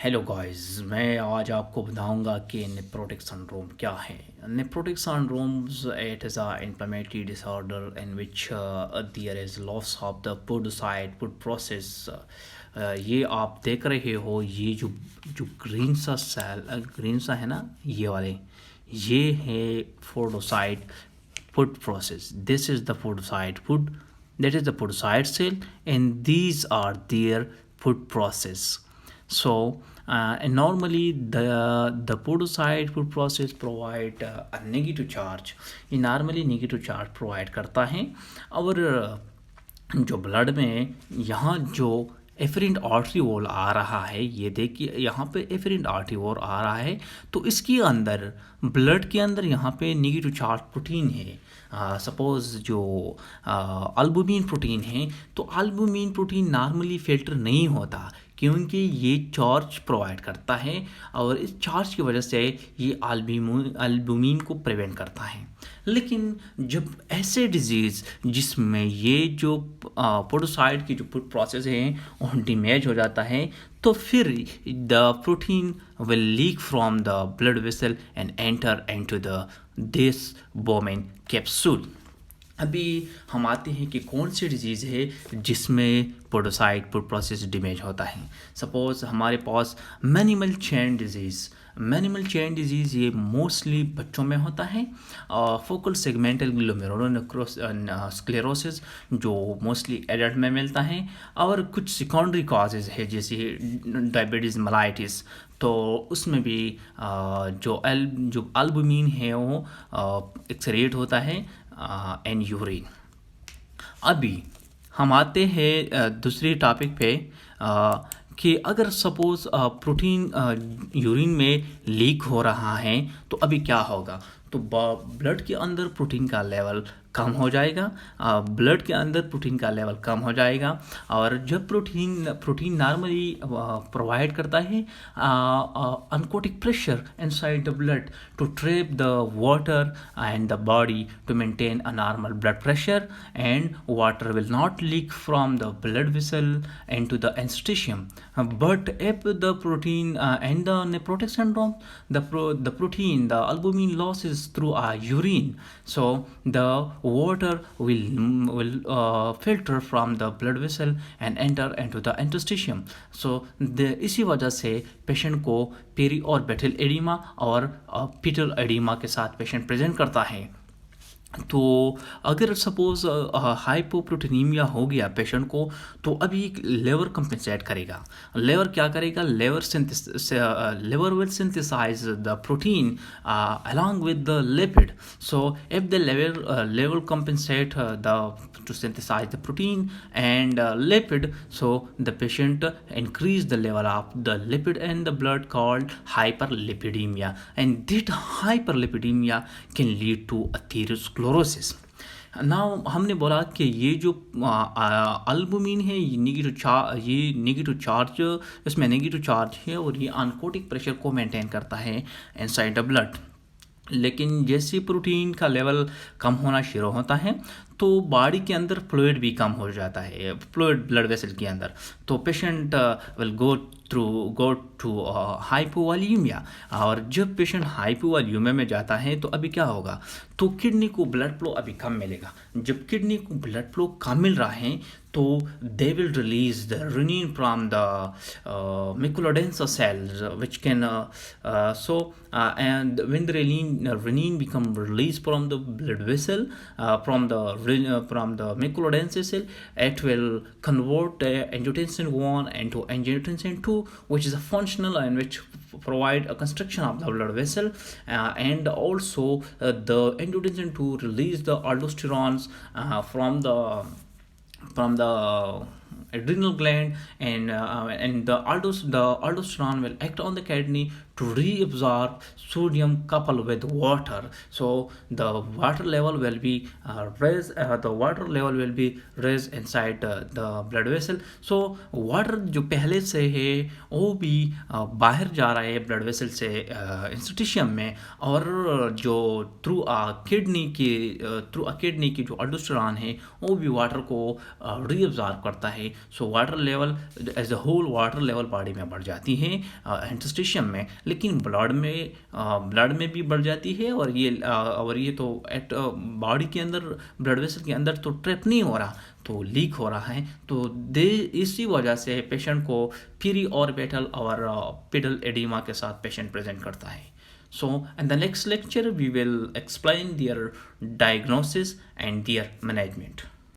Hello guys, मैं आज आपको बताऊंगा कि नेफ्रोटिक सिंड्रोम क्या है। Nephrotic syndromes it is a inflammatory disorder in which there is loss of the podocyte foot process. ये आप देख रहे हो, ये जो जो ग्रीन सा सेल ग्रीन सा है ना, ये वाले, ये है podocyte food process. This is the podocyte food, that is the podocyte cell, and these are their food process. So and normally the podocyte food process provide a negative charge. ये normally negative charge provide करता है। और जो blood में यहाँ जो efferent artery wall आ रहा है, ये देखिए यहाँ पे एफरेंट आर्टरी वॉल आ रहा है, तो इसके अंदर ब्लड के अंदर यहाँ पे नेगेटिव चार्ज प्रोटीन है। सपोज़ जो अल्बुमिन प्रोटीन है, तो अल्बुमिन प्रोटीन नॉर्मली फिल्टर नहीं होता क्योंकि ये चार्ज प्रोवाइड करता है, और इस चार्ज की वजह से ये अल्बुमिन को प्रिवेंट करता है। लेकिन जब ऐसे डिजीज़ जिसमें ये जो पोडोसाइट की जो प्रोसेस है वो डैमेज हो जाता है, तो फिर the protein will leak from the blood vessel and enter into the this Bowman capsule. अभी हम आते हैं कि कौन सी डिजीज़ है जिसमें पोडोसाइट प्रोसेस डैमेज होता है। सपोज़ हमारे पास मैनिमल चेन डिजीज़ ये मोस्टली बच्चों में होता है। फोकल सेगमेंटल ग्लोमेरुलोनेक्रोसिस जो मोस्टली एडल्ट में मिलता है, और कुछ सेकेंडरी कॉजेज़ है जैसे डायबिटीज़ मेलाइटिस, तो उसमें भी जो अल्बुमिन है वो एक्सक्रीट होता है एंड यूरिन। अभी हम आते हैं दूसरी टॉपिक पे कि अगर सपोज़ प्रोटीन यूरिन में लीक हो रहा है तो अभी क्या होगा। तो ब्लड के अंदर प्रोटीन का लेवल कम हो जाएगा, और जब प्रोटीन नॉर्मली प्रोवाइड करता है oncotic pressure inside the blood to trap the water and the body to maintain a normal blood pressure, and water will not leak from the blood vessel into the interstitium. But if the protein and the nephrotic syndrome, the albumin losses through urine, so the water will filter from the blood vessel and enter into the interstitium. So इसी वजह से patient को peri orbital oedema और पिटल oedema के साथ patient present करता है। तो अगर सपोज़ हाइपोप्रोटीनीमिया हो गया पेशेंट को, तो अभी लेवर कंपेंसेट करेगा। लेवर क्या करेगा? Liver will synthesise the protein along with the lipid. So if the level compensate to synthesize the protein and lipid, so the patient increase the level of the lipid in the blood called hyperlipidemia, and that hyperlipidemia can lead to atherosclerosis. Now हमने बोला कि ये जो albumin है, ये negative charge, इसमें negative charge है, और ये अनकोटिक प्रेशर को मेंटेन करता है इनसाइड द ब्लड। लेकिन जैसे प्रोटीन का लेवल कम होना शुरू होता है तो बॉडी के अंदर फ्लूइड भी कम हो जाता है, फ्लूइड ब्लड वेसल के अंदर, तो पेशेंट विल गो टू हाइपोवॉल्यूमिया। और जब पेशेंट हाइपोवॉल्यूमिया में जाता है तो अभी क्या होगा, तो किडनी को ब्लड फ्लो अभी कम मिलेगा। जब किडनी को ब्लड फ्लो कम मिल रहा है तो they will release the renin from the maculodensa cells, which can and when the renin become released from the blood vessel, from the maculodensa cell, it will convert angiotensin 1 into angiotensin 2, which is a functional and which provide a constriction of the blood vessel, and also the angiotensin 2 release the aldosterons from the adrenal gland, and the aldosterone will act on the kidney to reabsorb sodium coupled with water. So the water level will be raised inside the blood vessel. So water जो पहले से है वो भी बाहर जा रहा है ब्लड वेसल से इंस्टिट्यूशन में, और जो थ्रू किडनी की जो अल्डोस्टेरॉन है वो भी वाटर को रीअब्जॉर्ब करता है. So water level as a whole water level body में बढ़ जाती है इंटरस्टिशियम में, लेकिन ब्लड में भी बढ़ जाती है. और ये तो एट बॉडी के अंदर ब्लड वेसल के अंदर तो ट्रैप नहीं हो रहा, तो लीक हो रहा है. तो दे इसी वजह से पेशेंट को पीरी ऑर्बिटल और पिडल एडिमा के साथ पेशेंट प्रेजेंट करता है. So in the next lecture we will explain their diagnosis and their management.